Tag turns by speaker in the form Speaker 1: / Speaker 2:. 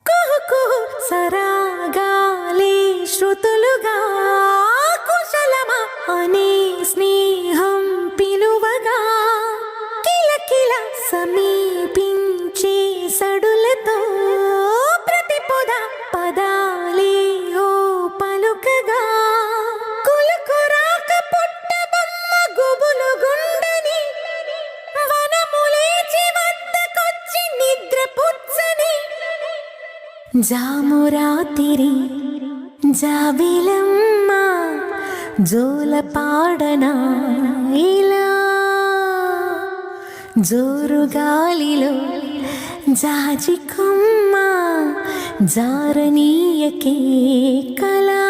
Speaker 1: కుహు కుహు సరాగాలే శృతులుగా కుశలమా అనే స్నేహం పిలువగా కిలకిల సమీపించే సడులతో ప్రతి పొద పదాలే ఓ పలుకగా కులుకురాక పుట్టబొమ్మ గుబులు గుండని వనములేచి వద్దకొచ్చి నిద్ర పుచ్చని జామురాతిరి జాబిలమ్మ జోల పాడనా ఇలా జోరు గాలిలో జాజి కొమ్మ జారనీయకే కళా